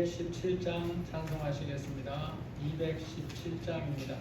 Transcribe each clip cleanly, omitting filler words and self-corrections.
217장 찬송하시겠습니다. 217장입니다.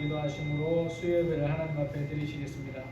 기도하심으로 수요예배를 하나님 앞에 드리시겠습니다.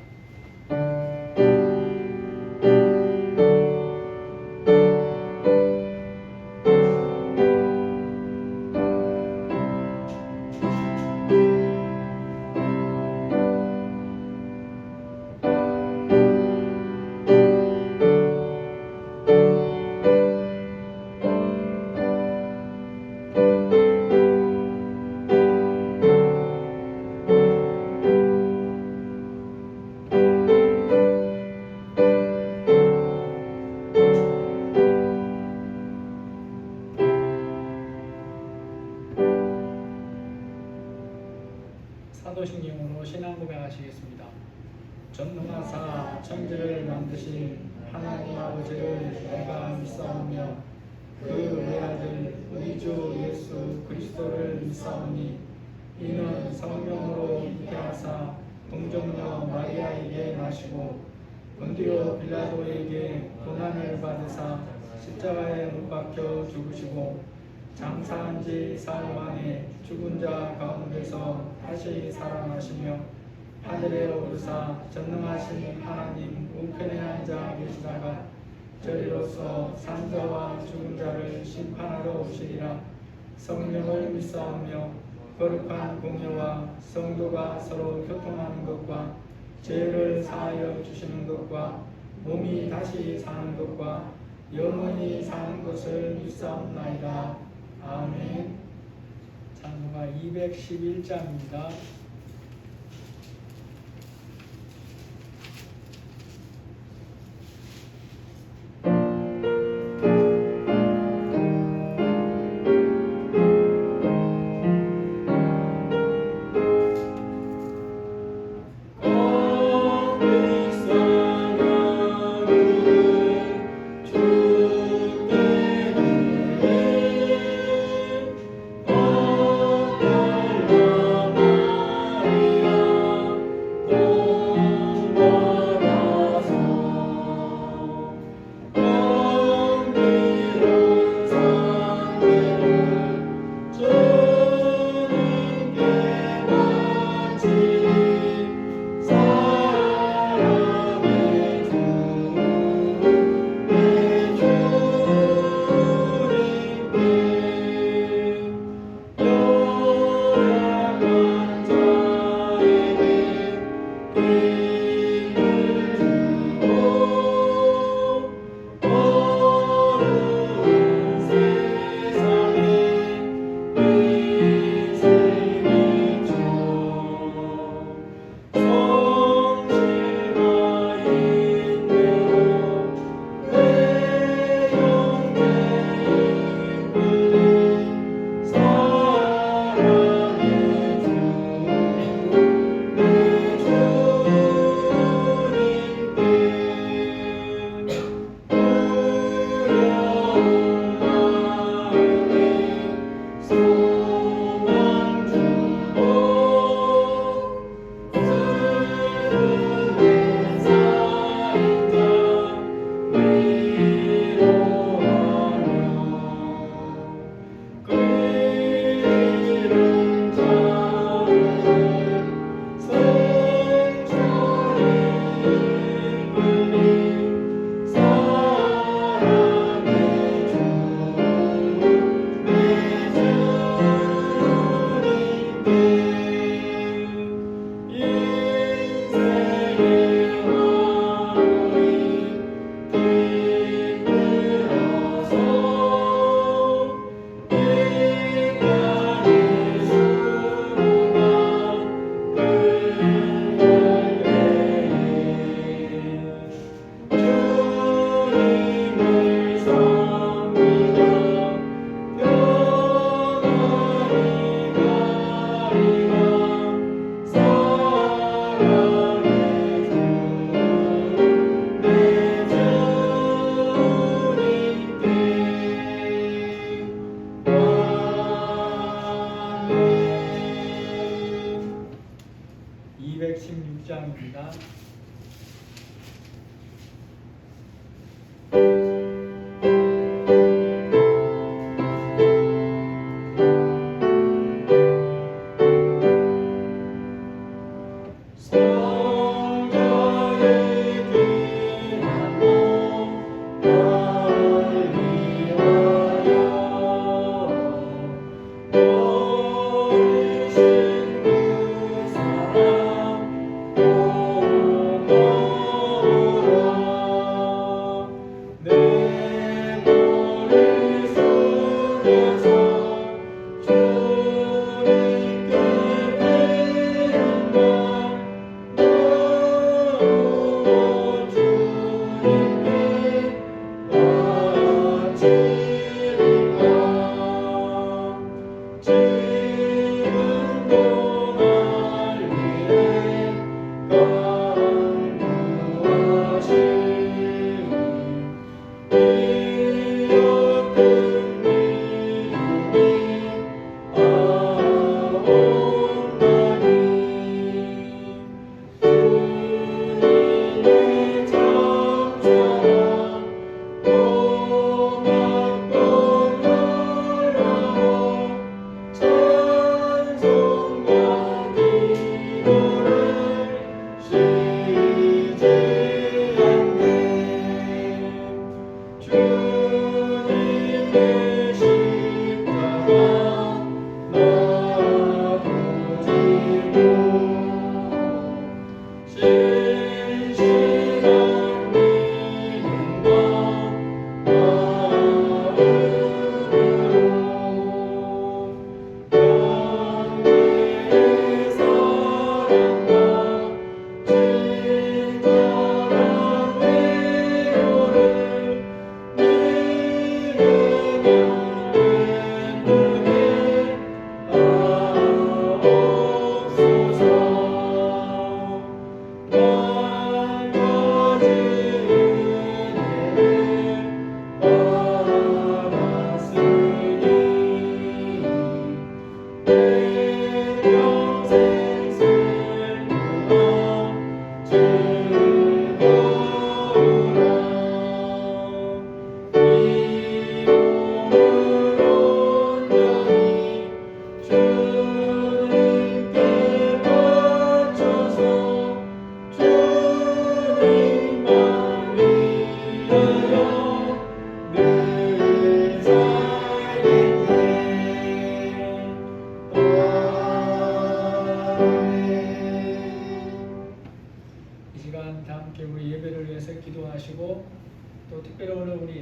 사도신경으로 신앙 고백하시겠습니다. 전능하사 천지를 만드신 하나님 아버지를 내가 믿사오며 그 외아들 우리 주 예수 그리스도를 믿사오니 이는 성령으로 잉태하사 동정녀 마리아에게 나시고 본디오 빌라도에게 고난을 받으사 십자가에 못 박혀 죽으시고 장사한 지 사흘 만에 죽은 자 가운데서 다시 살아나시며 하늘에 오르사 전능하신 하나님 우편에 앉아 계시다가 저리로서 산자와 죽은 자를 심판하러 오시리라. 성령을 믿사오며 거룩한 공예와 성도가 서로 교통하는 것과 죄를 사하여 주시는 것과 몸이 다시 사는 것과 영원히 사는 것을 믿사옵나이다. 아멘. 찬송가 211장입니다.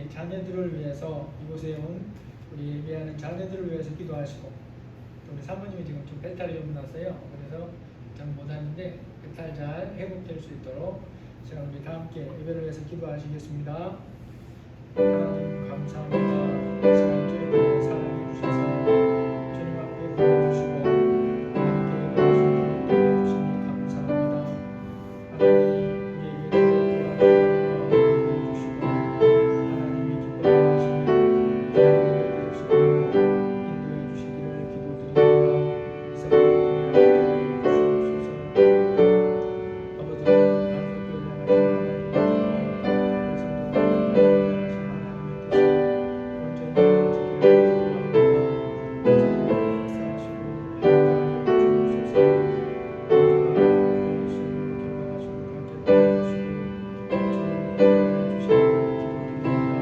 우리 자녀들을 위해서 이곳에 온 우리 예배하는 자녀들을 위해서 기도하시고 또 우리 사모님이 지금 좀 배탈이 좀 났어요. 그래서 잘 못하는데 배탈 잘 회복될 수 있도록 제가 우리 다 함께 예배를 위해서 기도하시겠습니다. 하나님 감사합니다. 이 시간 주님을 사랑해 주셔서 주님 앞에 보여주시고 하나님께 예배할 수 있도록 도와주시니 감사합니다. 하나님 우리의 예배를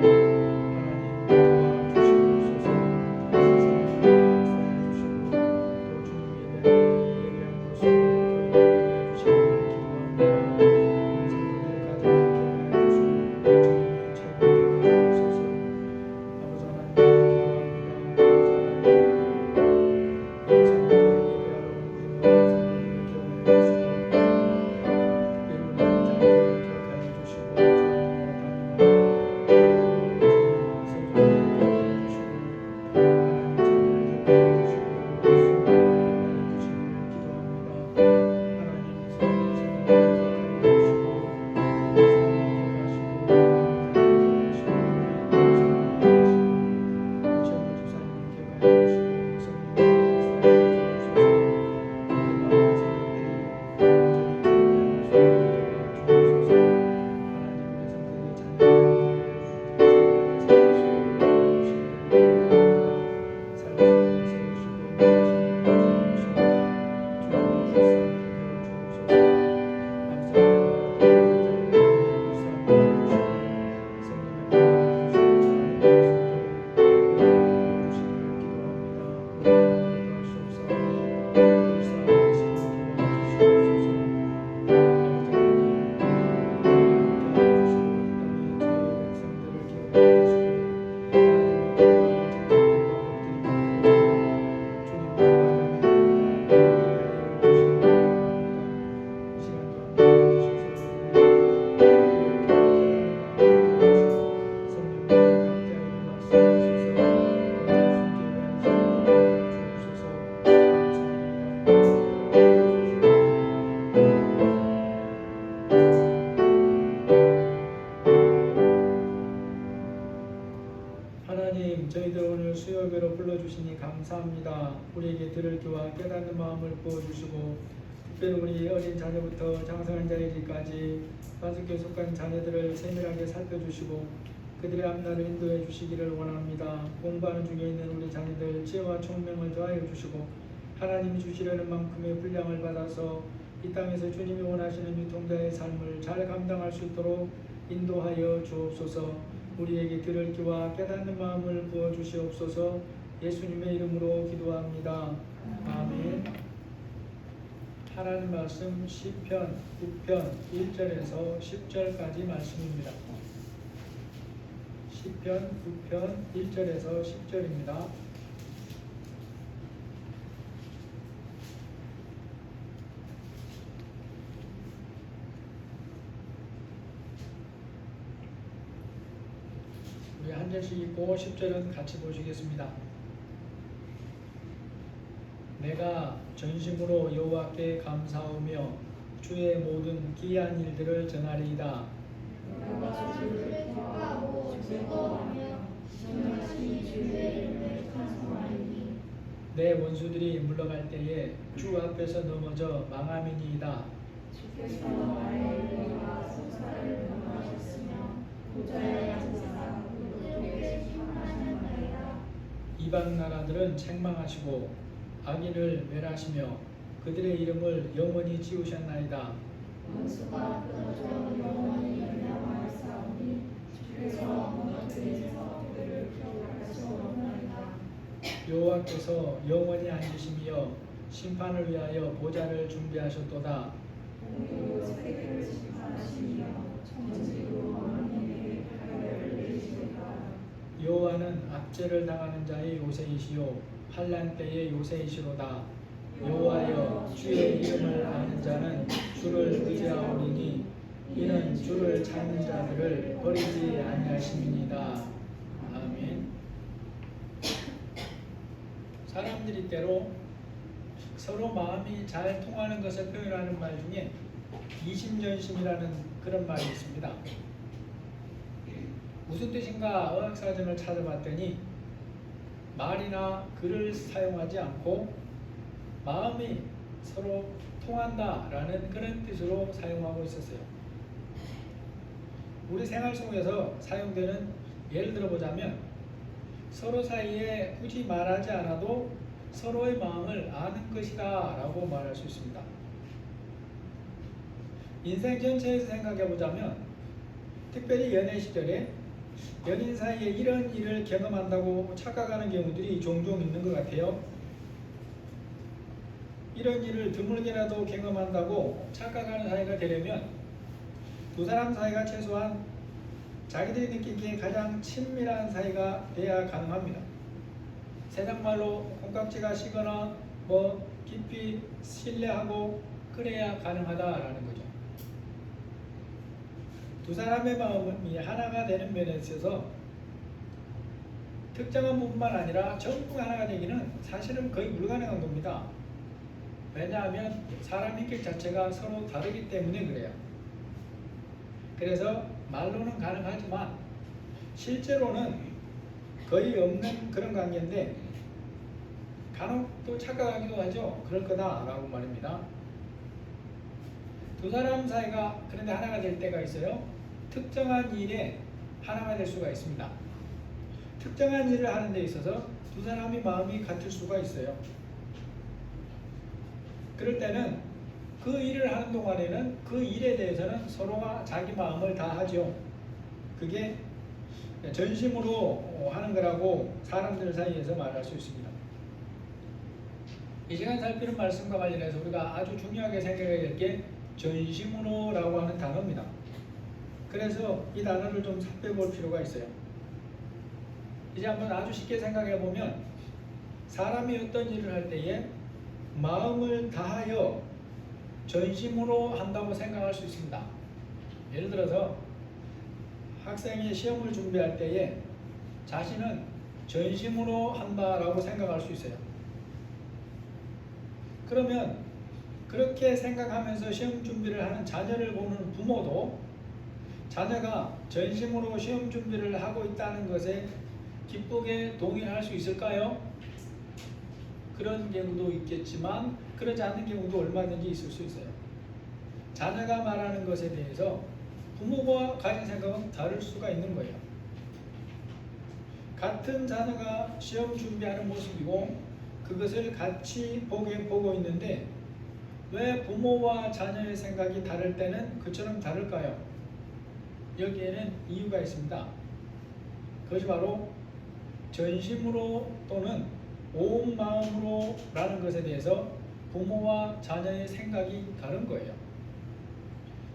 도와주시고 하나님이 기뻐하시니 예배해 주시고 인도해 주시기를 기도드립니다. 이 사람 예배를 주시옵소서. 아버지 하나님, 저희들 오늘 수요예배로 불러주시니 감사합니다. 우리에게 들을 귀와 깨닫는 마음을 부어주시고 특별히 우리 어린 자녀부터 장성한 자에게까지 파수교에 속한 자녀들을 세밀하게 살펴주시고 그들의 앞날을 인도해 주시기를 원합니다. 공부하는 중에 있는 우리 자녀들 지혜와 총명을 더하여 주시고 하나님이 주시려는 만큼의 분량을 받아서 이 땅에서 주님이 원하시는 유통자의 삶을 잘 감당할 수 있도록 인도하여 주옵소서. 우리에게 들을 귀와 깨닫는 마음을 부어주시옵소서. 예수님의 이름으로 기도합니다. 아멘. 하나님 말씀 시편 9편 1절에서 10절까지 말씀입니다. 시편 9편 1절에서 10절입니다. 우리 한 절씩 읽고 10절은 같이 보시겠습니다. 내가 전심으로 여호와께 감사하며 주의 모든 기이한 일들을 전하리이다. 내가 주를 기뻐하고 즐거워하며 신령하신 주의 이름을 찬송하리니 내 원수들이 물러갈 때에 주 앞에서 넘어져 망함이니이다. 주께서 나의 의와 속살을 범하셨으며 보좌에 앉으사 의롭게 심판하셨나이다. 이방 나라들은 책망하시고 악인을 멸하시며 그들의 이름을 영원히 지우셨나이다. 원수가 끊어져 영원히 멸망하였사오니 주께서 무너뜨리셔서 그들을 기억할 수 없나이다. 여호와께서 영원히 앉으시며 심판을 위하여 보좌를 준비하셨도다. 공의로 세계를 심판하시며 천지로 하나님의 판결을 내리시리라. 여호와는 압제를 당하는 자의 요새이시요 환난 때의 요새이시로다. 여호와여 주의 이름을 아는 자는 주를 의지하오리니 이는 주를 찾는 자들을 버리지 아니하심이니이다. 아멘. 사람들이 때로 서로 마음이 잘 통하는 것을 표현하는 말 중에 이심전심이라는 그런 말이 있습니다. 무슨 뜻인가 어학사전을 찾아봤더니 말이나 글을 사용하지 않고 마음이 서로 통한다라는 그런 뜻으로 사용하고 있었어요. 우리 생활 속에서 사용되는 예를 들어보자면 서로 사이에 굳이 말하지 않아도 서로의 마음을 아는 것이다 라고 말할 수 있습니다. 인생 전체에서 생각해보자면 특별히 연애 시절에 연인 사이에 이런 일을 경험한다고 착각하는 경우들이 종종 있는 것 같아요. 이런 일을 드물게라도 경험한다고 착각하는 사이가 되려면 두 사람 사이가 최소한 자기들이 느끼기에 가장 친밀한 사이가 돼야 가능합니다. 세상말로 콩깍지가 시거나 깊이 신뢰하고 그래야 가능하다라는 거죠. 두 사람의 마음이 하나가 되는 면에 있어서 특정한 부분만 아니라 전부 하나가 되기는 사실은 거의 불가능한 겁니다. 왜냐하면 사람 인격 자체가 서로 다르기 때문에 그래요. 그래서 말로는 가능하지만 실제로는 거의 없는 그런 관계인데 간혹 또 착각하기도 하죠. 그럴 거다라고 말입니다. 두 사람 사이가 그런데 하나가 될 때가 있어요. 특정한 일에 하나가 될 수가 있습니다. 특정한 일을 하는 데 있어서 두 사람이 마음이 같을 수가 있어요. 그럴 때는 그 일을 하는 동안에는 그 일에 대해서는 서로가 자기 마음을 다 하죠. 그게 전심으로 하는 거라고 사람들 사이에서 말할 수 있습니다. 이 시간 살피는 말씀과 관련해서 우리가 아주 중요하게 생각해야 될 게 전심으로라고 하는 단어입니다. 그래서 이 단어를 좀 살펴볼 필요가 있어요. 이제 한번 아주 쉽게 생각해 보면 사람이 어떤 일을 할 때에 마음을 다하여 전심으로 한다고 생각할 수 있습니다. 예를 들어서 학생이 시험을 준비할 때에 자신은 전심으로 한다라고 생각할 수 있어요. 그러면 그렇게 생각하면서 시험 준비를 하는 자녀를 보는 부모도 자녀가 전심으로 시험 준비를 하고 있다는 것에 기쁘게 동의할 수 있을까요? 그런 경우도 있겠지만 그러지 않는 경우도 얼마든지 있을 수 있어요. 자녀가 말하는 것에 대해서 부모가 가진 생각은 다를 수가 있는 거예요. 같은 자녀가 시험 준비하는 모습이고 그것을 같이 보고 있는데 왜 부모와 자녀의 생각이 다를 때는 그처럼 다를까요? 여기에는 이유가 있습니다. 그것이 바로 전심으로 또는 온 마음으로 라는 것에 대해서 부모와 자녀의 생각이 다른 거예요.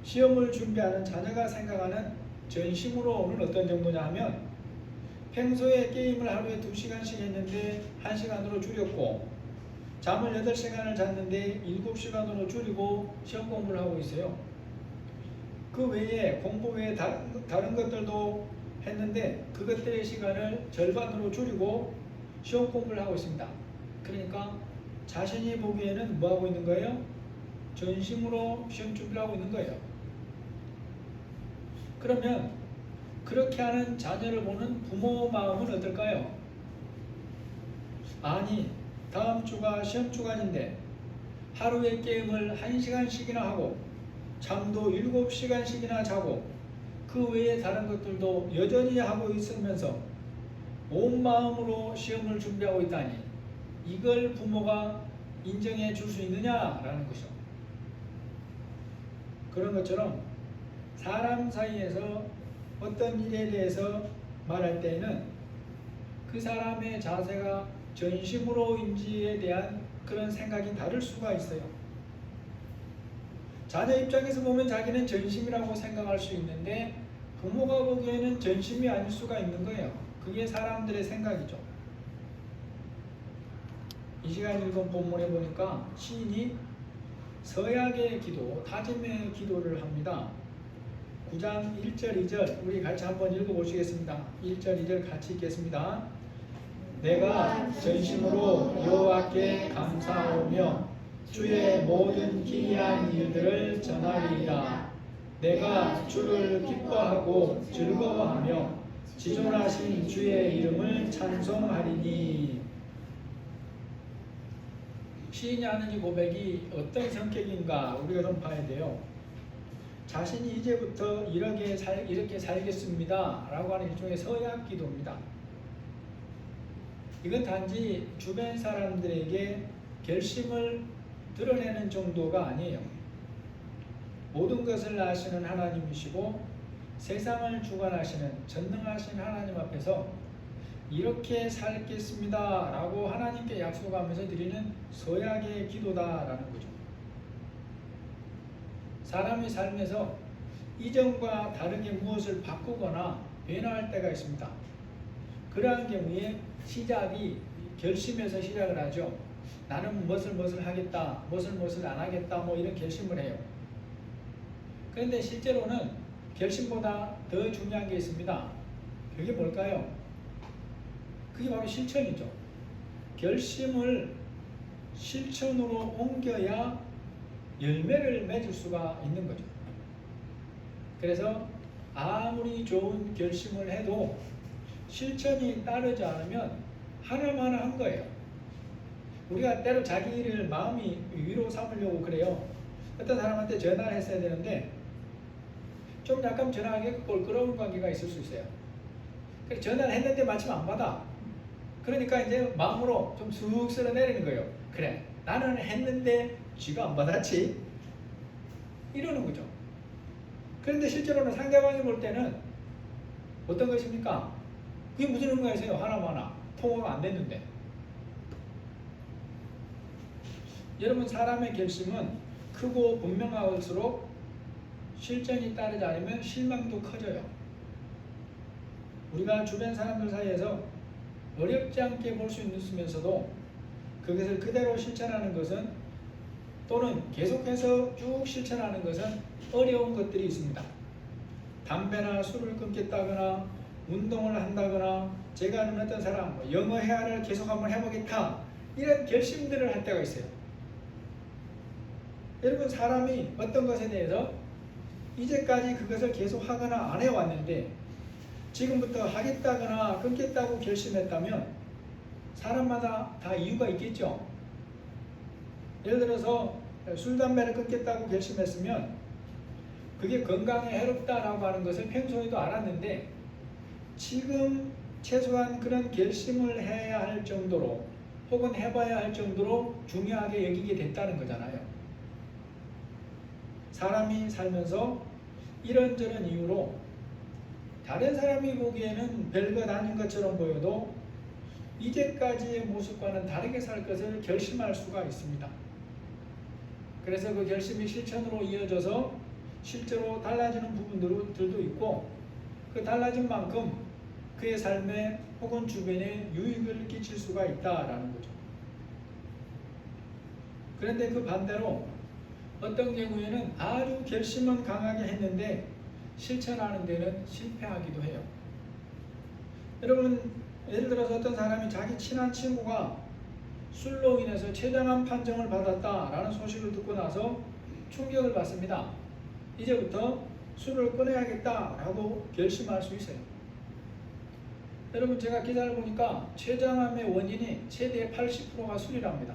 시험을 준비하는 자녀가 생각하는 전심으로는 어떤 정도냐 하면 평소에 게임을 하루에 2시간씩 했는데 1시간으로 줄였고 잠을 8시간을 잤는데 7시간으로 줄이고 시험 공부를 하고 있어요. 그 외에 공부 외에 다른 것들도 했는데 그것들의 시간을 절반으로 줄이고 시험 공부를 하고 있습니다. 그러니까 자신이 보기에는 뭐 하고 있는 거예요? 전심으로 시험 준비를 하고 있는 거예요. 그러면 그렇게 하는 자녀를 보는 부모 마음은 어떨까요? 아니, 다음 주가 시험 주간인데 하루에 게임을 1시간씩이나 하고 잠도 7시간씩이나 자고 그 외에 다른 것들도 여전히 하고 있으면서 온 마음으로 시험을 준비하고 있다니 이걸 부모가 인정해 줄 수 있느냐라는 것이죠. 그런 것처럼 사람 사이에서 어떤 일에 대해서 말할 때에는 그 사람의 자세가 전심으로인지에 대한 그런 생각이 다를 수가 있어요. 자녀 입장에서 보면 자기는 전심이라고 생각할 수 있는데 부모가 보기에는 전심이 아닐 수가 있는 거예요. 그게 사람들의 생각이죠. 이 시간 읽은 본문에 보니까 시인이 서약의 기도, 다짐의 기도를 합니다. 9장 1절 2절 우리 같이 한번 읽어보시겠습니다. 1절 2절 같이 읽겠습니다. 내가 전심으로 여호와께 감사하며 주의 모든 기이한 일들을 전하리이다. 내가 주를 기뻐하고 즐거워하며 지존하신 주의 이름을 찬송하리니. 시인이 하는 이 고백이 어떤 성격인가 우리가 좀 봐야 돼요. 자신이 이제부터 이렇게 살겠습니다 라고 하는 일종의 서약 기도입니다. 이건 단지 주변 사람들에게 결심을 드러내는 정도가 아니에요. 모든 것을 아시는 하나님이시고 세상을 주관하시는 전능하신 하나님 앞에서 이렇게 살겠습니다 라고 하나님께 약속하면서 드리는 서약의 기도다라는 거죠. 사람이 살면서 이전과 다르게 무엇을 바꾸거나 변화할 때가 있습니다. 그러한 경우에 시작이 결심에서 시작을 하죠. 나는 무엇을 하겠다, 무엇을 안 하겠다, 뭐 이런 결심을 해요. 그런데 실제로는 결심보다 더 중요한 게 있습니다. 그게 뭘까요? 그게 바로 실천이죠. 결심을 실천으로 옮겨야 열매를 맺을 수가 있는 거죠. 그래서 아무리 좋은 결심을 해도 실천이 따르지 않으면 하나만 한 거예요. 우리가 때로 자기를 마음이 위로 삼으려고 그래요. 어떤 사람한테 전화를 했어야 되는데 좀 약간 전화하기가 껄끄러운 관계가 있을 수 있어요. 그래서 전화를 했는데 마침 안 받아. 그러니까 이제 마음으로 좀 쑥 쓸어내리는 거예요. 그래, 나는 했는데 쥐가 안 받았지? 이러는 거죠. 그런데 실제로는 상대방이 볼 때는 어떤 것입니까? 그게 무슨 의미가 있어요? 하나마나 통화가 안 됐는데. 여러분, 사람의 결심은 크고 분명할수록 실전이 따르지 않으면 실망도 커져요. 우리가 주변 사람들 사이에서 어렵지 않게 볼 수 있으면서도 그것을 그대로 실천하는 것은, 또는 계속해서 쭉 실천하는 것은 어려운 것들이 있습니다. 담배나 술을 끊겠다거나 운동을 한다거나, 제가 아는 어떤 사람 영어 회화를 계속 한번 해보겠다, 이런 결심들을 할 때가 있어요. 여러분, 사람이 어떤 것에 대해서 이제까지 그것을 계속 하거나 안 해왔는데 지금부터 하겠다거나 끊겠다고 결심했다면 사람마다 다 이유가 있겠죠. 예를 들어서 술, 담배를 끊겠다고 결심했으면 그게 건강에 해롭다라고 하는 것을 평소에도 알았는데 지금 최소한 그런 결심을 해야 할 정도로, 혹은 해봐야 할 정도로 중요하게 여기게 됐다는 거잖아요. 사람이 살면서 이런저런 이유로 다른 사람이 보기에는 별것 아닌 것처럼 보여도 이제까지의 모습과는 다르게 살 것을 결심할 수가 있습니다. 그래서 그 결심이 실천으로 이어져서 실제로 달라지는 부분들도 있고, 그 달라진 만큼 그의 삶에 혹은 주변에 유익을 끼칠 수가 있다라는 거죠. 그런데 그 반대로 어떤 경우에는 아주 결심은 강하게 했는데 실천하는 데는 실패하기도 해요. 여러분, 예를 들어서 어떤 사람이 자기 친한 친구가 술로 인해서 췌장암 판정을 받았다라는 소식을 듣고 나서 충격을 받습니다. 이제부터 술을 끊어야겠다라고 결심할 수 있어요. 여러분, 제가 기사를 보니까 췌장암의 원인이 최대 80%가 술이랍니다.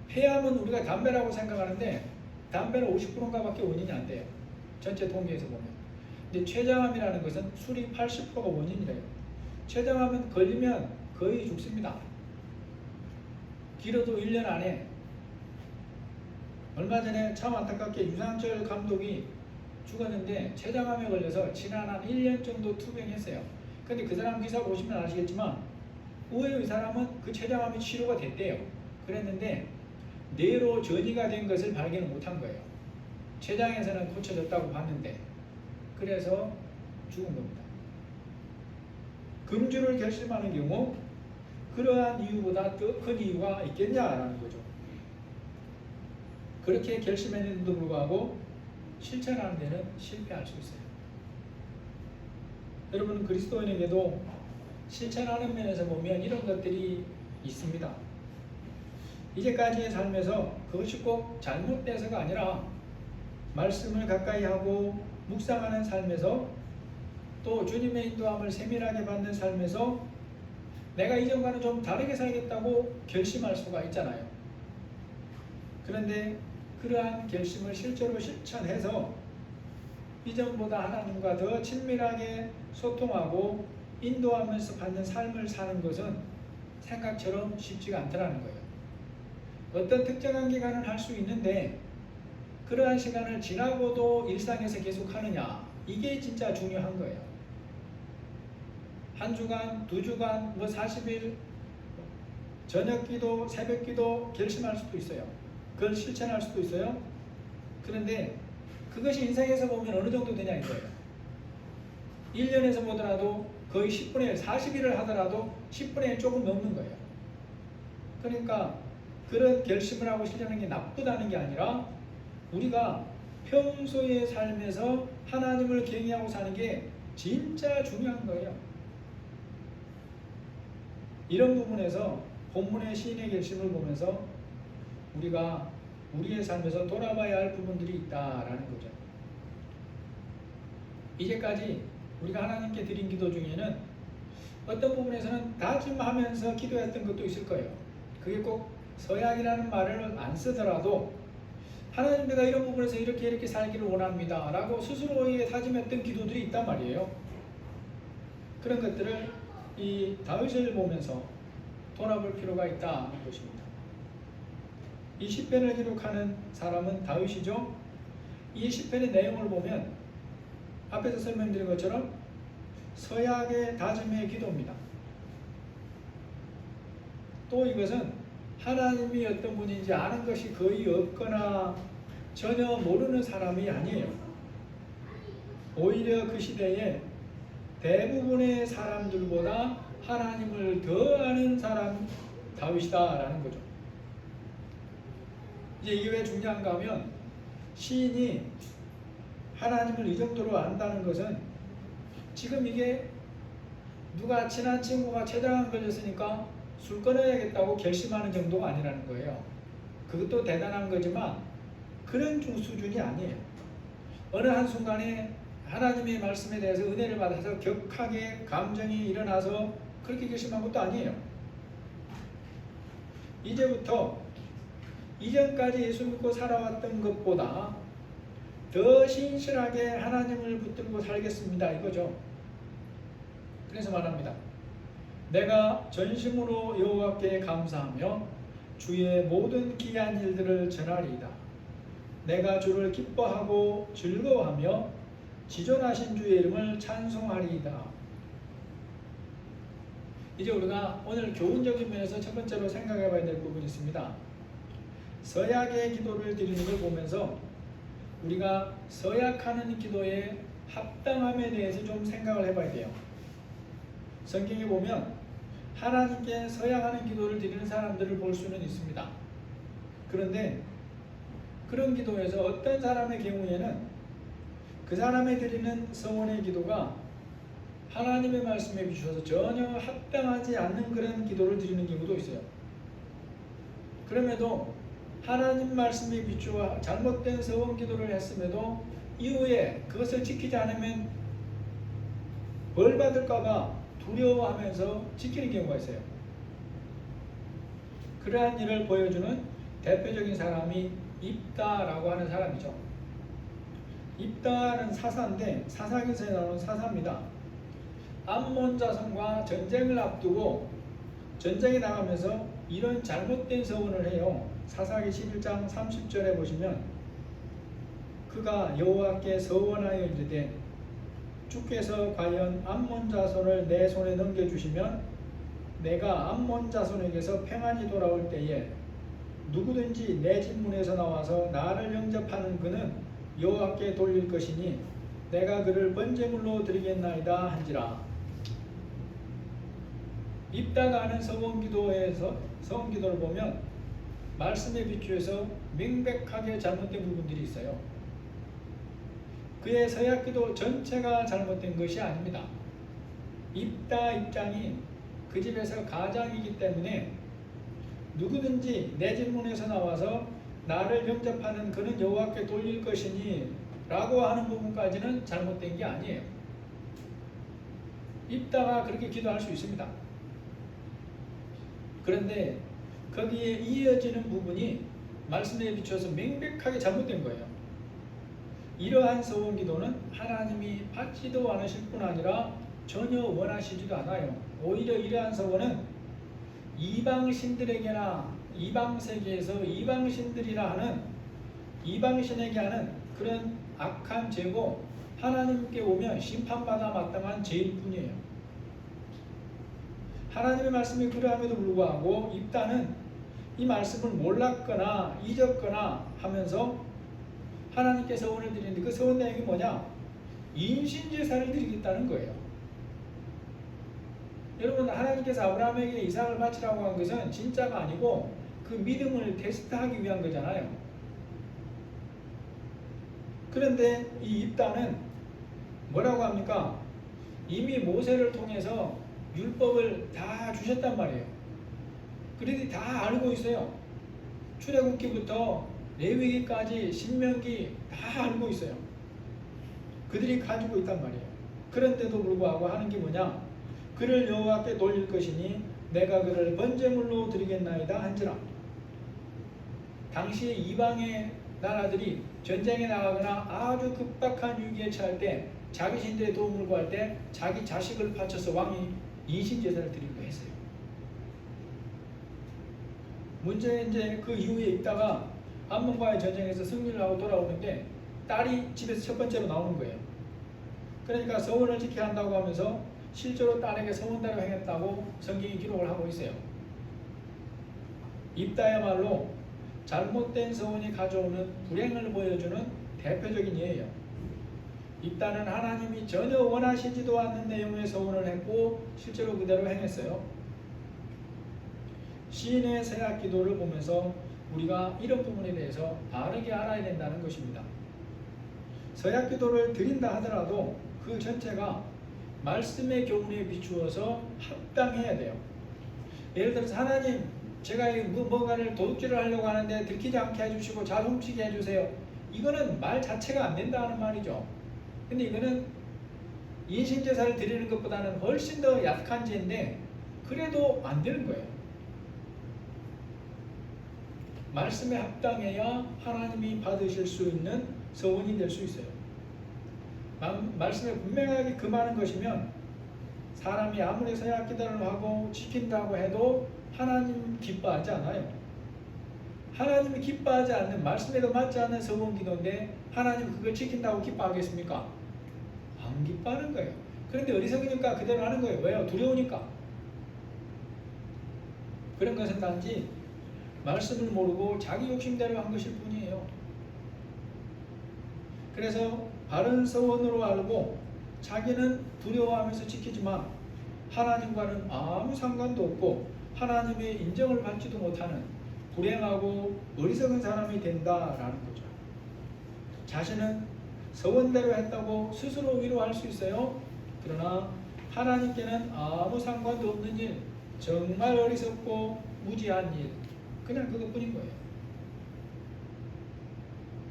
폐암은 우리가 담배라고 생각하는데 담배는 50%인가 밖에 원인이 안 돼요. 전체 통계에서 보면. 근데 췌장암이라는 것은 술이 80%가 원인이래요. 췌장암은 걸리면 거의 죽습니다. 길어도 1년 안에. 얼마 전에 참 안타깝게 유상철 감독이 죽었는데 췌장암에 걸려서 지난 한 1년 정도 투병했어요. 근데 그 사람 기사 보시면 아시겠지만 의외로 이 사람은 그 췌장암이 치료가 됐대요. 그랬는데 뇌로 전이가 된 것을 발견을 못한 거예요. 췌장에서는 고쳐졌다고 봤는데, 그래서 죽은 겁니다. 금주를 결심하는 경우 그러한 이유보다 더 큰 이유가 있겠냐라는 거죠. 그렇게 결심했는데도 불구하고 실천하는 데는 실패할 수 있어요. 여러분, 그리스도인에게도 실천하는 면에서 보면 이런 것들이 있습니다. 이제까지의 삶에서 그것이 꼭 잘못돼서가 아니라 말씀을 가까이 하고 묵상하는 삶에서 또 주님의 인도함을 세밀하게 받는 삶에서 내가 이전과는 좀 다르게 살겠다고 결심할 수가 있잖아요. 그런데 그러한 결심을 실제로 실천해서 이전보다 하나님과 더 친밀하게 소통하고 인도하면서 받는 삶을 사는 것은 생각처럼 쉽지가 않더라는 거예요. 어떤 특정한 기간은 할 수 있는데 그러한 시간을 지나고도 일상에서 계속 하느냐, 이게 진짜 중요한 거예요. 한 주간, 두 주간, 40일 저녁 기도, 새벽 기도 결심할 수도 있어요. 그걸 실천할 수도 있어요. 그런데 그것이 인생에서 보면 어느 정도 되냐 이거예요. 1년에서 보더라도 거의 10분의 1, 40일을 하더라도 10분의 1 조금 넘는 거예요. 그러니까 그런 결심을 하고 실천하는 게 나쁘다는 게 아니라 우리가 평소의 삶에서 하나님을 경외하고 사는 게 진짜 중요한 거예요. 이런 부분에서 본문의 시인의 결심을 보면서 우리가 우리의 삶에서 돌아봐야 할 부분들이 있다라는 거죠. 이제까지 우리가 하나님께 드린 기도 중에는 어떤 부분에서는 다짐하면서 기도했던 것도 있을 거예요. 그게 꼭 서약이라는 말을 안 쓰더라도 하나님, 내가 이런 부분에서 이렇게 살기를 원합니다 라고 스스로에게 다짐했던 기도들이 있단 말이에요. 그런 것들을 이 다윗을 보면서 돌아볼 필요가 있다는 것입니다. 이 시편을 기록하는 사람은 다윗이죠. 이 시편의 내용을 보면 앞에서 설명드린 것처럼 서약의 다짐의 기도입니다. 또 이것은 하나님이 어떤 분인지 아는 것이 거의 없거나 전혀 모르는 사람이 아니에요. 오히려 그 시대에 대부분의 사람들보다 하나님을 더 아는 사람 다윗이다라는 거죠. 이제 이게 왜 중요한가 하면 시인이 하나님을 이 정도로 안다는 것은 지금 이게 누가 친한 친구가 췌장암 걸렸으니까 술 끊어야겠다고 결심하는 정도가 아니라는 거예요. 그것도 대단한 거지만 그런 수준이 아니에요. 어느 한순간에 하나님의 말씀에 대해서 은혜를 받아서 격하게 감정이 일어나서 그렇게 결심한 것도 아니에요. 이제부터 이전까지 예수 믿고 살아왔던 것보다 더 신실하게 하나님을 붙들고 살겠습니다 이거죠. 그래서 말합니다. 내가 전심으로 여호와께 감사하며 주의 모든 기이한 일들을 전하리이다. 내가 주를 기뻐하고 즐거워하며 지존하신 주의 이름을 찬송하리이다. 이제 우리가 오늘 교훈적인 면에서 첫 번째로 생각해 봐야 될 부분이 있습니다. 서약의 기도를 드리는 걸 보면서 우리가 서약하는 기도의 합당함에 대해서 좀 생각을 해봐야 돼요. 성경에 보면 하나님께 서약하는 기도를 드리는 사람들을 볼 수는 있습니다. 그런데 그런 기도에서 어떤 사람의 경우에는 그 사람이 드리는 서원의 기도가 하나님의 말씀에 비추어서 전혀 합당하지 않는 그런 기도를 드리는 경우도 있어요. 그럼에도 하나님 말씀에 비추어 잘못된 서원 기도를 했음에도 이후에 그것을 지키지 않으면 벌 받을까봐 두려워하면서 지키는 경우가 있어요. 그러한 일을 보여주는 대표적인 사람이 입다라고 하는 사람이죠. 입다는 사사인데 사사기서에 나오는 사사입니다. 암몬 자손과 전쟁을 앞두고 전쟁에 나가면서 이런 잘못된 서원을 해요. 사사기 11장 30절에 보시면 그가 여호와께 서원하여 이르되 주께서 과연 암몬 자손을 내 손에 넘겨주시면 내가 암몬 자손에게서 평안히 돌아올 때에 누구든지 내 집 문에서 나와서 나를 영접하는 그는 여호와께 돌릴 것이니 내가 그를 번제물로 드리겠나이다 한지라. 입다가 하는 서원기도에서 서원기도를 보면 말씀에 비추어서 명백하게 잘못된 부분들이 있어요. 그의 서약기도 전체가 잘못된 것이 아닙니다. 입다 입장이 그 집에서 가장이기 때문에 누구든지 내 질문에서 나와서 나를 영접하는 그는 여호와께 돌릴 것이니 라고 하는 부분까지는 잘못된 게 아니에요. 입다가 그렇게 기도할 수 있습니다. 그런데 거기에 이어지는 부분이 말씀에 비춰서 명백하게 잘못된 거예요. 이러한 서원기도는 하나님이 받지도 않으실 뿐 아니라 전혀 원하시지도 않아요. 오히려 이러한 서원은 이방신들에게나 이방세계에서 이방신들이라 하는 이방신에게 하는 그런 악한 죄고 하나님께 오면 심판받아 마땅한 죄일 뿐이에요. 하나님의 말씀이 그러함에도 불구하고 입다는 이 말씀을 몰랐거나 잊었거나 하면서 하나님께 서원을 드리는데 그 서원 내용이 뭐냐? 인신제사를 드리겠다는 거예요. 여러분, 하나님께서 아브라함에게 이삭을 바치라고 한 것은 진짜가 아니고 그 믿음을 테스트하기 위한 거잖아요. 그런데 이 입다는 뭐라고 합니까? 이미 모세를 통해서 율법을 다 주셨단 말이에요. 그들이 다 알고 있어요. 출애굽기부터 레위기까지 신명기 다 알고 있어요. 그들이 가지고 있단 말이에요. 그런데도 불구하고 하는 게 뭐냐? 그를 여호와께 돌릴 것이니 내가 그를 번제물로 드리겠나이다 한지라. 당시에 이방의 나라들이 전쟁에 나가거나 아주 급박한 위기에 처할 때 자기 신들의 도움을 구할 때 자기 자식을 바쳐서 왕이 인신제사를 드리기도 했어요. 문제는 이제 그 이후에 있다가 암몬과의 전쟁에서 승리를 하고 돌아오는데 딸이 집에서 첫 번째로 나오는 거예요. 그러니까 서원을 지켜야 한다고 하면서 실제로 딸에게 서원대로 행했다고 성경이 기록을 하고 있어요. 입다야말로 잘못된 서원이 가져오는 불행을 보여주는 대표적인 예예요. 입다는 하나님이 전혀 원하시지도 않는 내용의 서원을 했고 실제로 그대로 행했어요. 시인의 서약 기도를 보면서 우리가 이런 부분에 대해서 바르게 알아야 된다는 것입니다. 서약 기도를 드린다 하더라도 그 전체가 말씀의 교훈에 비추어서 합당해야 돼요. 예를 들어서 하나님, 제가 뭔가를 도둑질을 하려고 하는데 들키지 않게 해주시고 잘 훔치게 해주세요. 이거는 말 자체가 안 된다는 말이죠. 근데 이거는 인신제사를 드리는 것보다는 훨씬 더 약한 죄인데 그래도 안 되는 거예요. 말씀에 합당해야 하나님이 받으실 수 있는 서원이 될 수 있어요. 말씀에 분명하게 금하는 것이면 사람이 아무리 서약 기도를 하고 지킨다고 해도 하나님 기뻐하지 않아요. 하나님이 기뻐하지 않는, 말씀에도 맞지 않는 서원 기도인데 하나님 그걸 지킨다고 기뻐하겠습니까? 안 기뻐하는 거예요. 그런데 어리석으니까 그대로 하는 거예요. 왜요? 두려우니까. 그런 것은 단지 말씀을 모르고 자기 욕심대로 한 것일 뿐이에요. 그래서 바른 서원으로 알고 자기는 두려워하면서 지키지만 하나님과는 아무 상관도 없고 하나님의 인정을 받지도 못하는 불행하고 어리석은 사람이 된다라는 거죠. 자신은 서원대로 했다고 스스로 위로할 수 있어요. 그러나 하나님께는 아무 상관도 없는 일, 정말 어리석고 무지한 일, 그냥 그것뿐인 거예요.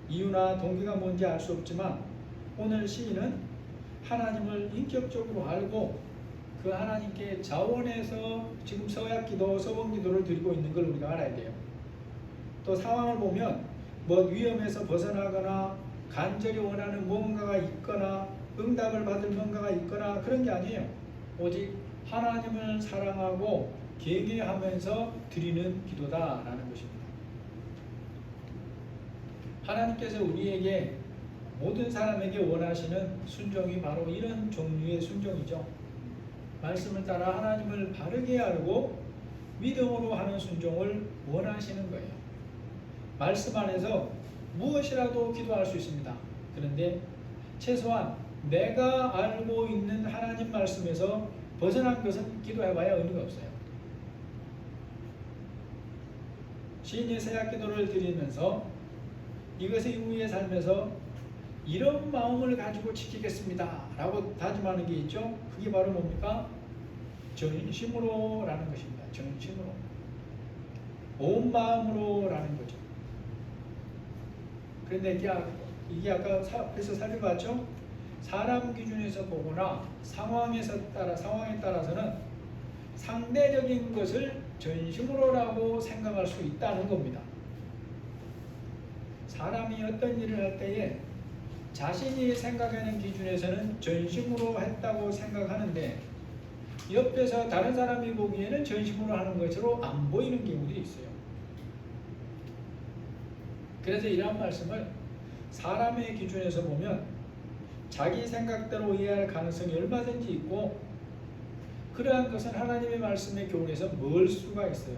이유나 동기가 뭔지 알 수 없지만 오늘 시인은 하나님을 인격적으로 알고 그 하나님께 자원해서 지금 서약기도, 서원기도를 드리고 있는 걸 우리가 알아야 돼요. 또 상황을 보면 뭐 위험에서 벗어나거나 간절히 원하는 무언가가 있거나 응답을 받을 뭔가가 있거나 그런 게 아니에요. 오직 하나님을 사랑하고 경외하면서 드리는 기도다라는 것입니다. 하나님께서 우리에게 모든 사람에게 원하시는 순종이 바로 이런 종류의 순종이죠. 말씀을 따라 하나님을 바르게 알고 믿음으로 하는 순종을 원하시는 거예요. 말씀 안에서 무엇이라도 기도할 수 있습니다. 그런데 최소한 내가 알고 있는 하나님 말씀에서 벗어난 것은 기도해봐야 의미가 없어요. 시인이 새학기도를 드리면서 이것의 이후의 삶에서 이런 마음을 가지고 지키겠습니다 라고 다짐하는 게 있죠. 그게 바로 뭡니까? 전심으로 라는 것입니다. 전심으로, 온 마음으로 라는 거죠. 그런데 이게 아까 앞에서 살펴봤죠. 사람 기준에서 보거나 상황에 따라서는 상대적인 것을 전심으로라고 생각할 수 있다는 겁니다. 사람이 어떤 일을 할 때에 자신이 생각하는 기준에서는 전심으로 했다고 생각하는데 옆에서 다른 사람이 보기에는 전심으로 하는 것으로 안 보이는 경우들이 있어요. 그래서 이러한 말씀을 사람의 기준에서 보면 자기 생각대로 이해할 가능성이 얼마든지 있고, 그러한 것은 하나님의 말씀의 교훈에서 멀 수가 있어요.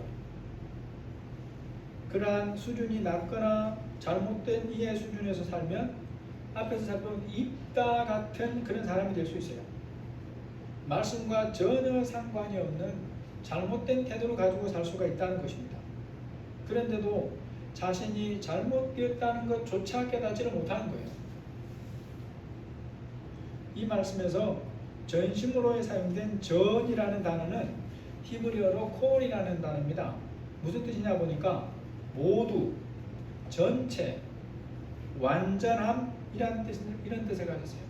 그러한 수준이 낮거나 잘못된 이해 수준에서 살면 앞에서 살펴본 입다 같은 그런 사람이 될 수 있어요. 말씀과 전혀 상관이 없는 잘못된 태도를 가지고 살 수가 있다는 것입니다. 그런데도 자신이 잘못되었다는 것조차 깨닫지를 못하는 거예요. 이 말씀에서 전심으로에 사용된 전이라는 단어는 히브리어로 콜이라는 단어입니다. 무슨 뜻이냐 보니까 모두, 전체, 완전함 이런 뜻을 가졌어요.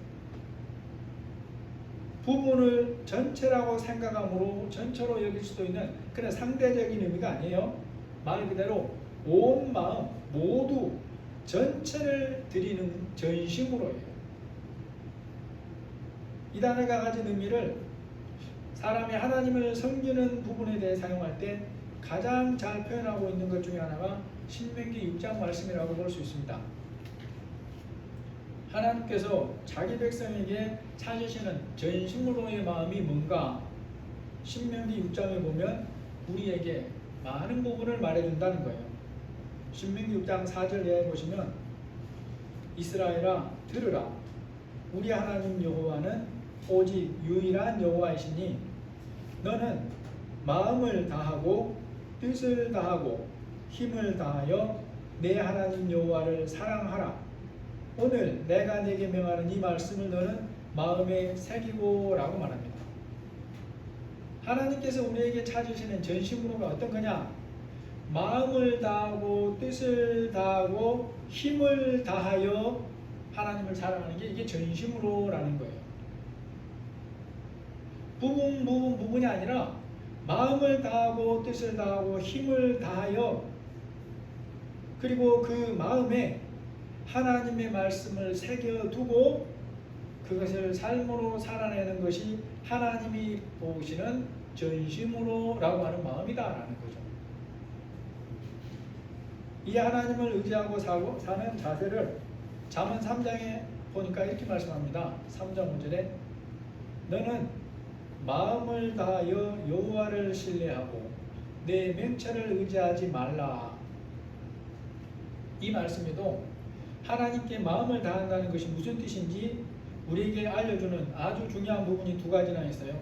부분을 전체라고 생각함으로 전체로 여길 수도 있는 그런 상대적인 의미가 아니에요. 말 그대로 온 마음, 모두 전체를 드리는 전심으로예요. 이 단어가 가진 의미를 사람이 하나님을 섬기는 부분에 대해 사용할 때 가장 잘 표현하고 있는 것 중에 하나가 신명기 6장 말씀이라고 볼 수 있습니다. 하나님께서 자기 백성에게 찾으시는 전심으로의 마음이 뭔가 신명기 6장에 보면 우리에게 많은 부분을 말해준다는 거예요. 신명기 6장 4절 이하에 보시면 이스라엘아 들으라, 우리 하나님 여호와는 오직 유일한 여호와이시니 너는 마음을 다하고 뜻을 다하고 힘을 다하여 내 하나님 여호와를 사랑하라. 오늘 내가 네게 명하는 이 말씀을 너는 마음에 새기고 라고 말합니다. 하나님께서 우리에게 찾으시는 전심으로가 어떤 거냐? 마음을 다하고 뜻을 다하고 힘을 다하여 하나님을 사랑하는 게 이게 전심으로라는 거예요. 부분이 아니라 마음을 다하고 뜻을 다하고 힘을 다하여, 그리고 그 마음에 하나님의 말씀을 새겨두고 그것을 삶으로 살아내는 것이 하나님이 보시는 전심으로라고 하는 마음이다라는 거죠. 이 하나님을 의지하고 사는 자세를 잠언 3장에 보니까 이렇게 말씀합니다. 3장 5절에 너는 마음을 다하여 여호와를 신뢰하고 내 명철을 의지하지 말라. 이 말씀에도 하나님께 마음을 다한다는 것이 무슨 뜻인지 우리에게 알려주는 아주 중요한 부분이 두 가지나 있어요.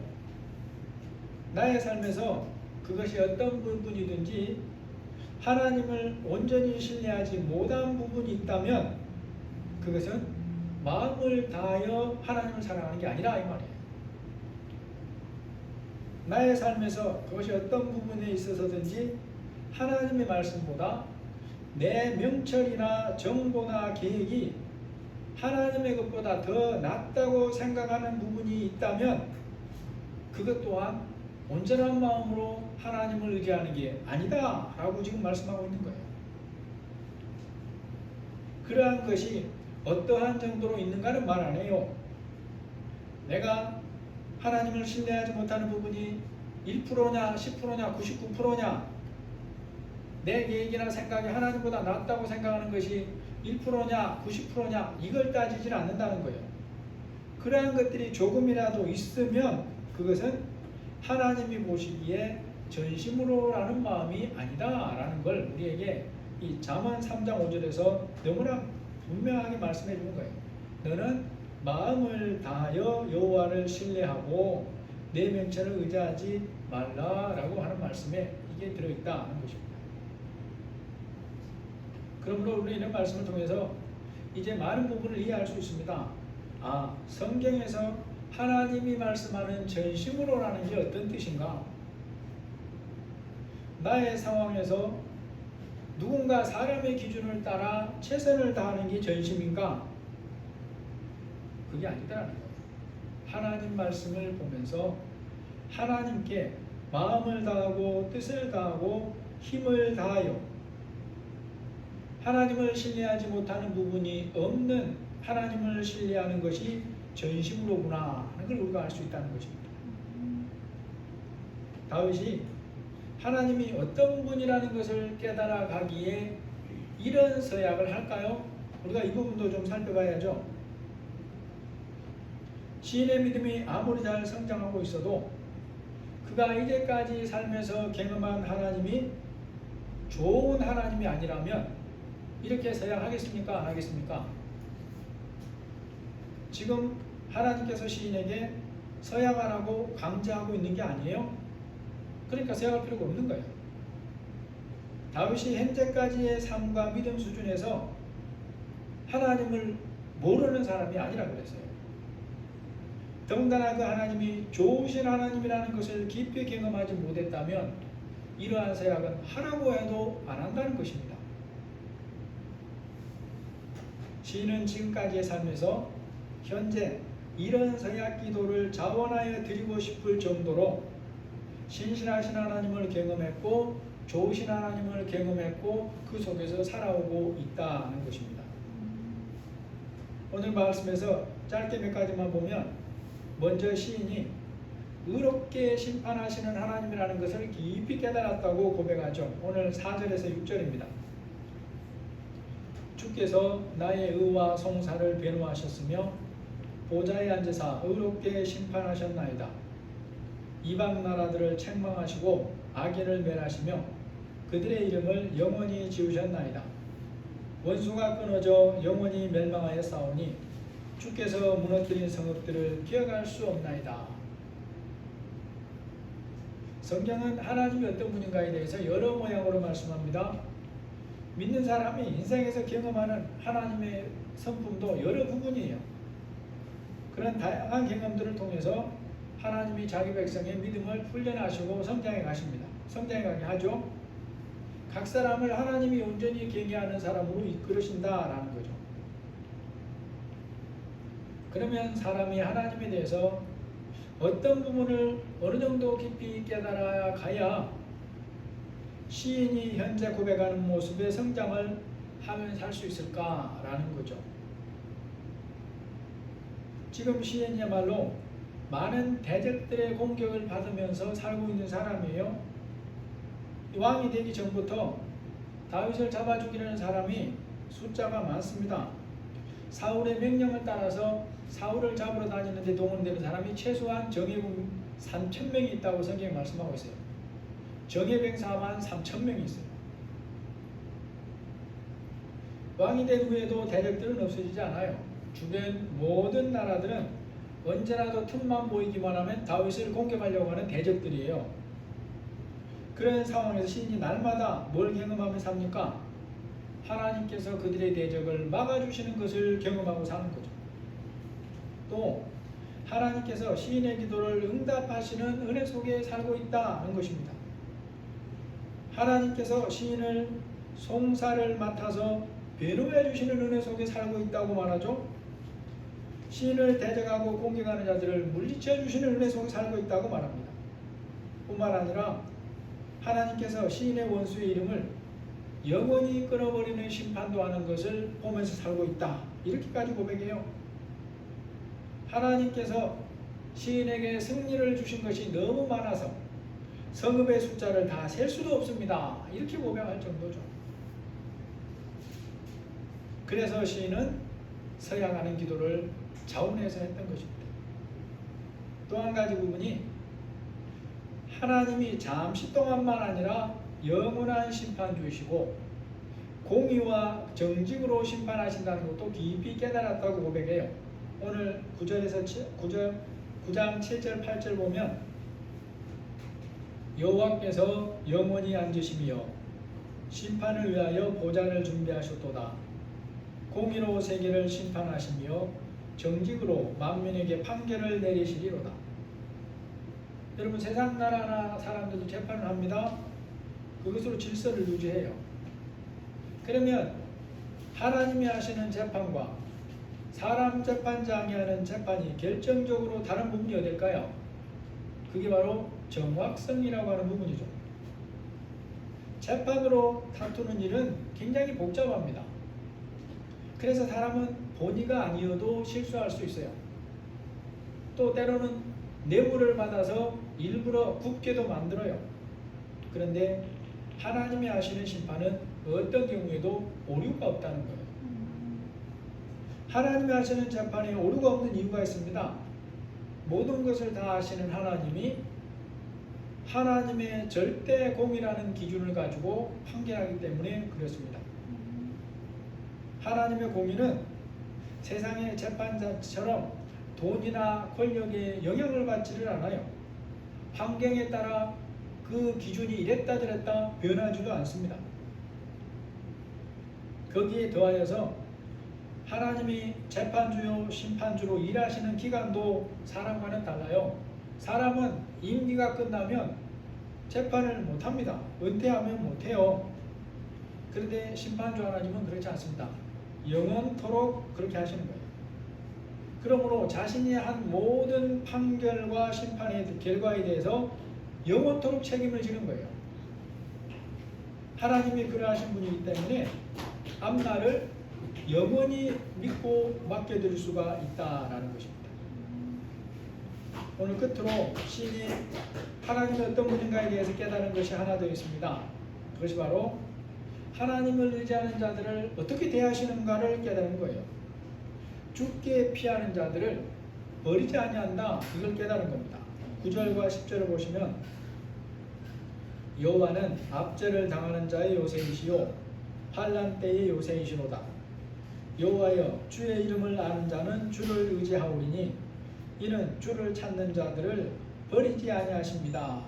나의 삶에서 그것이 어떤 부분이든지 하나님을 온전히 신뢰하지 못한 부분이 있다면 그것은 마음을 다하여 하나님을 사랑하는 게 아니라 이 말이에요. 나의 삶에서 그것이 어떤 부분에 있어서든지 하나님의 말씀보다 내 명철이나 정보나 계획이 하나님의 것보다 더 낫다고 생각하는 부분이 있다면 그것 또한 온전한 마음으로 하나님을 의지하는 게 아니다 라고 지금 말씀하고 있는 거예요. 그러한 것이 어떠한 정도로 있는가는 말 안 해요. 내가 하나님을 신뢰하지 못하는 부분이 1%냐 10%냐 99%냐, 내 계획이나 생각이 하나님보다 낫다고 생각하는 것이 1%냐 90%냐 이걸 따지질 않는다는 거예요. 그러한 것들이 조금이라도 있으면 그것은 하나님이 보시기에 전심으로라는 마음이 아니다라는 걸 우리에게 이 잠언 3장 5절에서 너무나 분명하게 말씀해 주는 거예요. 너는 마음을 다하여 여호와를 신뢰하고 내 명철을 의지하지 말라라고 하는 말씀에 이게 들어있다는 것입니다. 그러므로 우리는 이런 말씀을 통해서 이제 많은 부분을 이해할 수 있습니다. 아, 성경에서 하나님이 말씀하는 전심으로라는 게 어떤 뜻인가? 나의 상황에서 누군가 사람의 기준을 따라 최선을 다하는 게 전심인가? 그게 아니다라는 거예요. 하나님 말씀을 보면서 하나님께 마음을 다하고 뜻을 다하고 힘을 다하여 하나님을 신뢰하지 못하는 부분이 없는 하나님을 신뢰하는 것이 전심으로구나 하는 걸 우리가 알 수 있다는 것입니다. 다윗이 하나님이 어떤 분이라는 것을 깨달아 가기에 이런 서약을 할까요? 우리가 이 부분도 좀 살펴봐야죠. 시인의 믿음이 아무리 잘 성장하고 있어도 그가 이제까지 삶에서 경험한 하나님이 좋은 하나님이 아니라면 이렇게 서약하겠습니까? 안 하겠습니까? 지금 하나님께서 시인에게 서약하라고 강제하고 있는 게 아니에요. 그러니까 서약할 필요가 없는 거예요. 다윗이 현재까지의 삶과 믿음 수준에서 하나님을 모르는 사람이 아니라 그랬어요. 더군다나 그 하나님이 좋으신 하나님이라는 것을 깊이 경험하지 못했다면 이러한 서약은 하라고 해도 안 한다는 것입니다. 시인은 지금까지의 삶에서 현재 이런 서약 기도를 자원하여 드리고 싶을 정도로 신실하신 하나님을 경험했고 좋으신 하나님을 경험했고 그 속에서 살아오고 있다는 것입니다. 오늘 말씀에서 짧게 몇 가지만 보면 먼저 시인이 의롭게 심판하시는 하나님이라는 것을 깊이 깨달았다고 고백하죠. 오늘 4절에서 6절입니다. 주께서 나의 의와 송사를 변호하셨으며 보좌에 앉으사 의롭게 심판하셨나이다. 이방 나라들을 책망하시고 악인을 멸하시며 그들의 이름을 영원히 지우셨나이다. 원수가 끊어져 영원히 멸망하여 싸우니 주께서 무너뜨린 성읍들을 기억할 수 없나이다. 성경은 하나님이 어떤 분인가에 대해서 여러 모양으로 말씀합니다. 믿는 사람이 인생에서 경험하는 하나님의 성품도 여러 부분이에요. 그런 다양한 경험들을 통해서 하나님이 자기 백성의 믿음을 훈련하시고 성장해 가십니다. 성장해 가게 하죠. 각 사람을 하나님이 온전히 경외하는 사람으로 이끌으신다라는 거죠. 그러면 사람이 하나님에 대해서 어떤 부분을 어느 정도 깊이 깨달아 가야 시인이 현재 고백하는 모습의 성장을 하면서 살 수 있을까라는 거죠. 지금 시인이야말로 많은 대적들의 공격을 받으면서 살고 있는 사람이에요. 왕이 되기 전부터 다윗을 잡아 죽이려는 사람이 숫자가 많습니다. 사울의 명령을 따라서 사울을 잡으러 다니는데 동원되는 사람이 최소한 정예군 3,000명이 있다고 성경에 말씀하고 있어요. 정예병사만 3,000명이 있어요. 왕이 된 후에도 대적들은 없어지지 않아요. 주변 모든 나라들은 언제라도 틈만 보이기만 하면 다윗을 공격하려고 하는 대적들이에요. 그런 상황에서 시인이 날마다 뭘 경험하며 삽니까? 하나님께서 그들의 대적을 막아주시는 것을 경험하고 사는 거죠. 또 하나님께서 시인의 기도를 응답하시는 은혜 속에 살고 있다는 것입니다. 하나님께서 시인을 송사를 맡아서 변호해 주시는 은혜 속에 살고 있다고 말하죠. 시인을 대적하고 공격하는 자들을 물리쳐 주시는 은혜 속에 살고 있다고 말합니다. 뿐만 아니라 하나님께서 시인의 원수의 이름을 영원히 끊어버리는 심판도 하는 것을 보면서 살고 있다. 이렇게까지 고백해요. 하나님께서 시인에게 승리를 주신 것이 너무 많아서 성읍의 숫자를 다 셀 수도 없습니다. 이렇게 고백할 정도죠. 그래서 시인은 서양하는 기도를 자원해서 했던 것입니다. 또 한 가지 부분이 하나님이 잠시 동안만 아니라 영원한 심판주이시고 공의와 정직으로 심판하신다는 것도 깊이 깨달았다고 고백해요. 오늘 9장 7절 8절 보면 여호와께서 영원히 앉으시며 심판을 위하여 보좌를 준비하셨도다. 공의로 세계를 심판하시며 정직으로 만민에게 판결을 내리시리로다. 여러분, 세상 나라나 사람들도 재판을 합니다. 그것으로 질서를 유지해요. 그러면 하나님이 하시는 재판과 사람 재판장이 하는 재판이 결정적으로 다른 부분이 어딜까요? 그게 바로 정확성이라고 하는 부분이죠. 재판으로 다투는 일은 굉장히 복잡합니다. 그래서 사람은 본의가 아니어도 실수할 수 있어요. 또 때로는 뇌물을 받아서 일부러 굽게도 만들어요. 그런데 하나님이 하시는 심판은 어떤 경우에도 오류가 없다는 거예요. 하나님이 하시는 재판에 오류가 없는 이유가 있습니다. 모든 것을 다 아시는 하나님이 하나님의 절대 공이라는 기준을 가지고 판결하기 때문에 그렇습니다. 하나님의 공의는 세상의 재판자처럼 돈이나 권력에 영향을 받지를 않아요. 환경에 따라 그 기준이 이랬다 저랬다 변하지도 않습니다. 거기에 더하여서 하나님이 재판주요 심판주로 일하시는 기간도 사람과는 달라요. 사람은 임기가 끝나면 재판을 못합니다. 은퇴하면 못해요. 그런데 심판주 하나님은 그렇지 않습니다. 영원토록 그렇게 하시는 거예요. 그러므로 자신이 한 모든 판결과 심판의 결과에 대해서 영원토록 책임을 지는 거예요. 하나님이 그러하신 분이기 때문에 앞날을 영원히 믿고 맡겨드릴 수가 있다라는 것입니다. 오늘 끝으로 시인이 하나님이 어떤 분인가에 대해서 깨달은 것이 하나 더 있습니다. 그것이 바로 하나님을 의지하는 자들을 어떻게 대하시는가를 깨달은 거예요. 죽게 피하는 자들을 버리지 아니한다, 이걸 깨달은 겁니다. 9절과 10절을 보시면 여호와는 압제를 당하는 자의 요새이시요 환난 때의 요새이시로다. 여호와여, 주의 이름을 아는 자는 주를 의지하오리니 이는 주를 찾는 자들을 버리지 아니하십니다.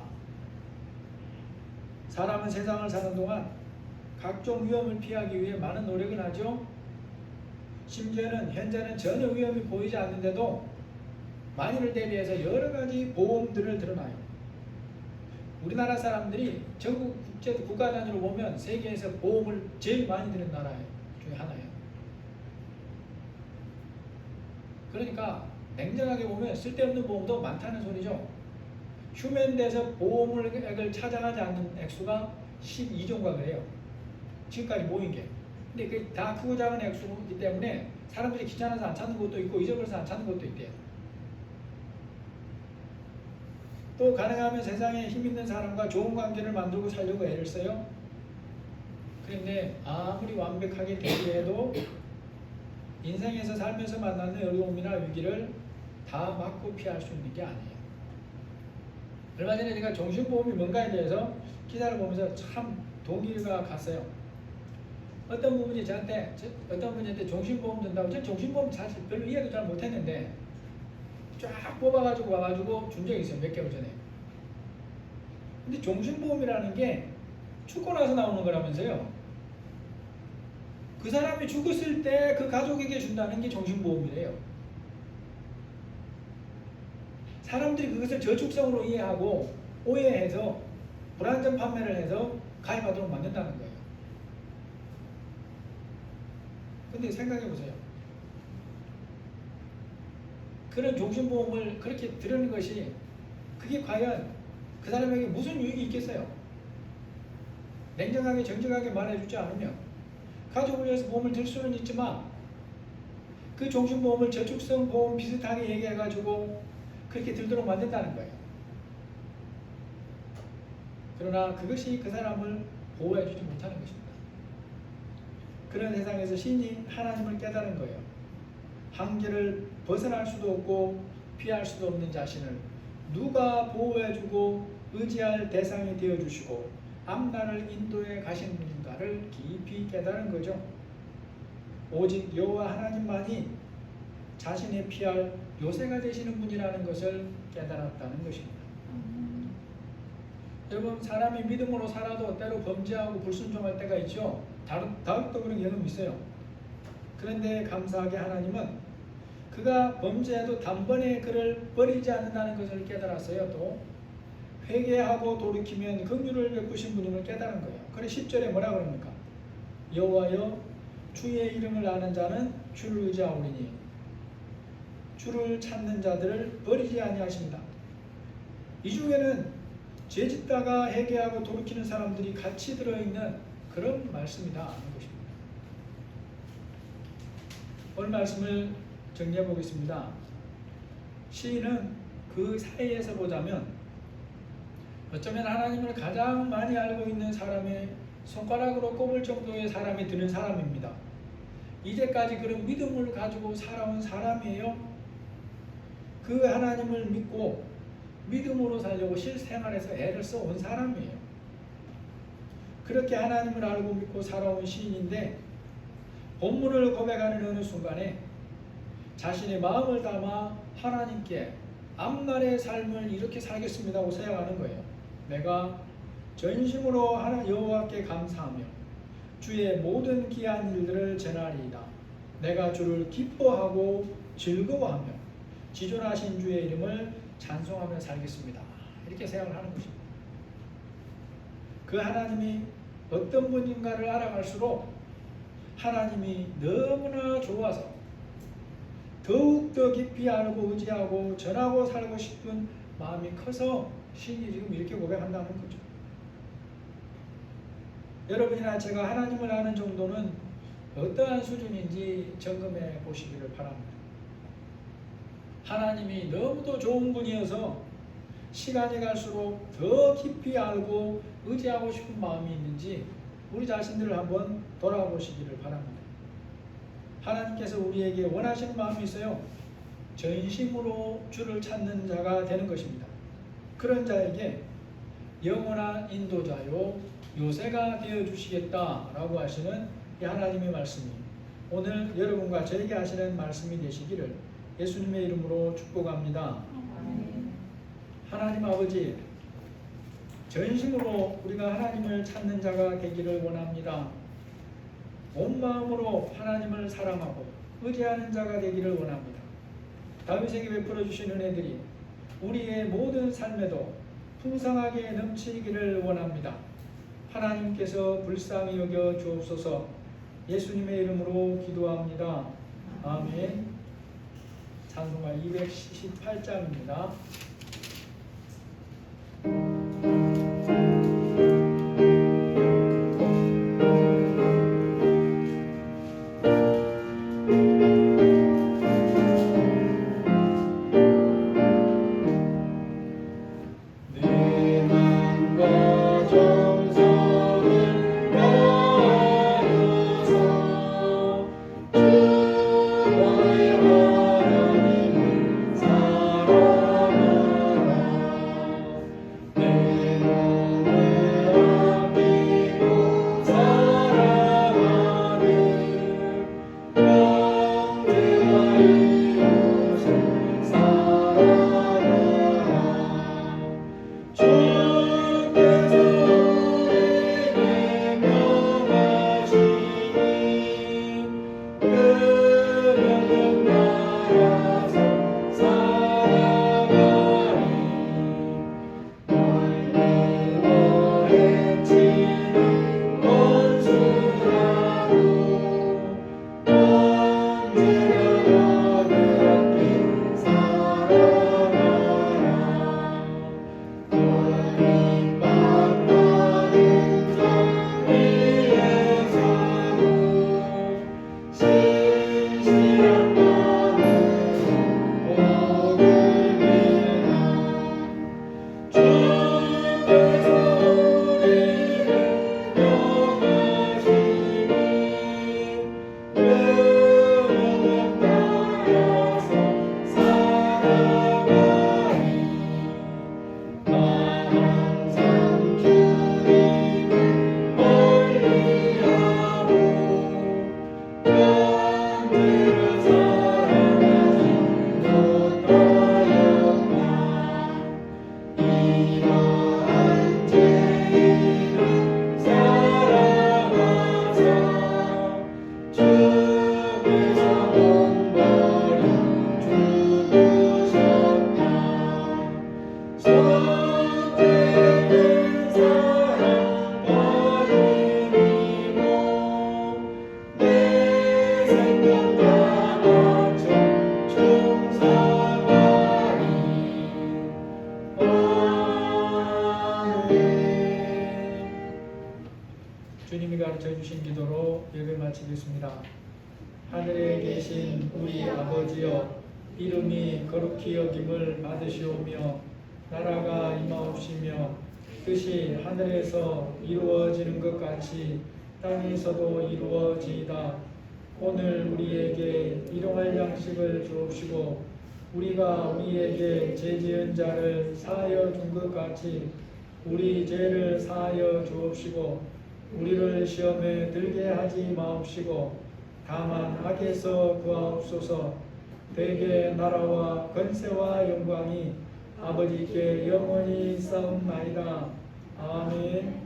사람은 세상을 사는 동안 각종 위험을 피하기 위해 많은 노력을 하죠. 심지어는 현재는 전혀 위험이 보이지 않는데도 만일을 대비해서 여러 가지 보험들을 들어놔요. 우리나라 사람들이 전국 국가 단위로 보면 세계에서 보험을 제일 많이 드는 나라 중에 하나예요. 그러니까 냉정하게 보면 쓸데없는 보험도 많다는 소리죠. 휴면대에서 보험을 찾아가지 않는 액수가 12조인가 그래요. 지금까지 모인 게. 근데 그게 다 크고 작은 액수이기 때문에 사람들이 귀찮아서 안 찾는 것도 있고 잊어버려서 안 찾는 것도 있대요. 또 가능하면 세상에 힘 있는 사람과 좋은 관계를 만들고 살려고 애를 써요. 그런데 아무리 완벽하게 대비해도 인생에서 살면서 만나는 어려움이나 위기를 다 막고 피할 수 있는 게 아니에요. 얼마 전에 제가 종신보험이 뭔가에 대해서 기사를 보면서 참 동기가 갔어요. 어떤 분이 저한테 종신보험 든다고, 저 종신보험 사실 별로 이해도 잘 못했는데 쫙 뽑아가지고 와가지고 준 적이 있어요. 몇 개월 전에. 근데 종신보험이라는 게 죽고 나서 나오는 거라면서요. 그 사람이 죽었을 때 그 가족에게 준다는 게 종신보험이래요. 사람들이 그것을 저축성으로 이해하고 오해해서 불안전 판매를 해서 가입하도록 만든다는 거예요. 근데 생각해 보세요. 그런 종신보험을 그렇게 들으는 것이 그게 과연 그 사람에게 무슨 유익이 있겠어요? 냉정하게 정직하게 말해주지 않으면 가족을 위해서 보험을 들 수는 있지만 그 종신보험을 저축성 보험 비슷하게 얘기해가지고 그렇게 들도록 만든다는 거예요. 그러나 그것이 그 사람을 보호해주지 못하는 것입니다. 그런 세상에서 신이 하나님을 깨달은 거예요. 한계를 벗어날 수도 없고 피할 수도 없는 자신을 누가 보호해주고 의지할 대상이 되어주시고 앞날을 인도해 가시는 분인가를 깊이 깨달은 거죠. 오직 여호와 하나님만이 자신의 피할 요새가 되시는 분이라는 것을 깨달았다는 것입니다. 여러분, 사람이 믿음으로 살아도 때로 범죄하고 불순종할 때가 있죠. 다윗도 그런 경험이 있어요. 그런데 감사하게 하나님은 그가 범죄해도 단번에 그를 버리지 않는다는 것을 깨달았어요. 또 회개하고 돌이키면 긍휼을 베푸신 분임을 깨달은 거예요. 그래서 10절에 뭐라 그럽니까? 여호와여, 주의 이름을 아는 자는 주를 의지하오리니 주를 찾는 자들을 버리지 아니하십니다. 이 중에는 죄짓다가 회개하고 돌이키는 사람들이 같이 들어있는 그런 말씀이다 하는 것입니다. 오늘 말씀을 정리해 보겠습니다. 시인은 그 사이에서 보자면 어쩌면 하나님을 가장 많이 알고 있는 사람의 손가락으로 꼽을 정도의 사람이 드는 사람입니다. 이제까지 그런 믿음을 가지고 살아온 사람이에요. 그 하나님을 믿고 믿음으로 살려고 실생활에서 애를 써온 사람이에요. 그렇게 하나님을 알고 믿고 살아온 시인인데 본문을 고백하는 어느 순간에 자신의 마음을 담아 하나님께 앞날의 삶을 이렇게 살겠습니다 하고 생각하는 거예요. 내가 전심으로 여호와께 감사하며 주의 모든 귀한 일들을 전하리이다. 내가 주를 기뻐하고 즐거워하며 지존하신 주의 이름을 찬송하며 살겠습니다. 이렇게 생각을 하는 것입니다. 그 하나님이 어떤 분인가를 알아갈수록 하나님이 너무나 좋아서 더욱더 깊이 알고 의지하고 전하고 살고 싶은 마음이 커서 신이 지금 이렇게 고백한다는 거죠. 여러분이나 제가 하나님을 아는 정도는 어떠한 수준인지 점검해 보시기를 바랍니다. 하나님이 너무도 좋은 분이어서 시간이 갈수록 더 깊이 알고 의지하고 싶은 마음이 있는지 우리 자신들을 한번 돌아보시기를 바랍니다. 하나님께서 우리에게 원하시는 마음이 있어요. 전심으로 주를 찾는 자가 되는 것입니다. 그런 자에게 영원한 인도자요 요새가 되어주시겠다라고 하시는 이 하나님의 말씀이 오늘 여러분과 저에게 하시는 말씀이 되시기를 예수님의 이름으로 축복합니다. 하나님 아버지, 전심으로 우리가 하나님을 찾는 자가 되기를 원합니다. 온 마음으로 하나님을 사랑하고 의지하는 자가 되기를 원합니다. 다윗에게 베풀어 주신 은혜들이 우리의 모든 삶에도 풍성하게 넘치기를 원합니다. 하나님께서 불쌍히 여겨 주옵소서. 예수님의 이름으로 기도합니다. 아멘. 찬송가 278장입니다. 내 주님이 가르쳐 주신 기도로 예배 마치겠습니다. 하늘에 계신 우리 아버지여, 이름이 거룩히 여김을 받으시오며 나라가 임하옵시며 뜻이 하늘에서 이루어지는 것 같이 땅에서도 이루어지이다. 오늘 우리에게 일용할 양식을 주옵시고 우리가 우리에게 죄지은 자를 사하여 준 것 같이 우리 죄를 사하여 주옵시고 우리를 시험에 들게 하지 마옵시고 다만 악에서 구하옵소서. 대개 나라와 권세와 영광이 아버지께 영원히 있사옵나이다. 아멘.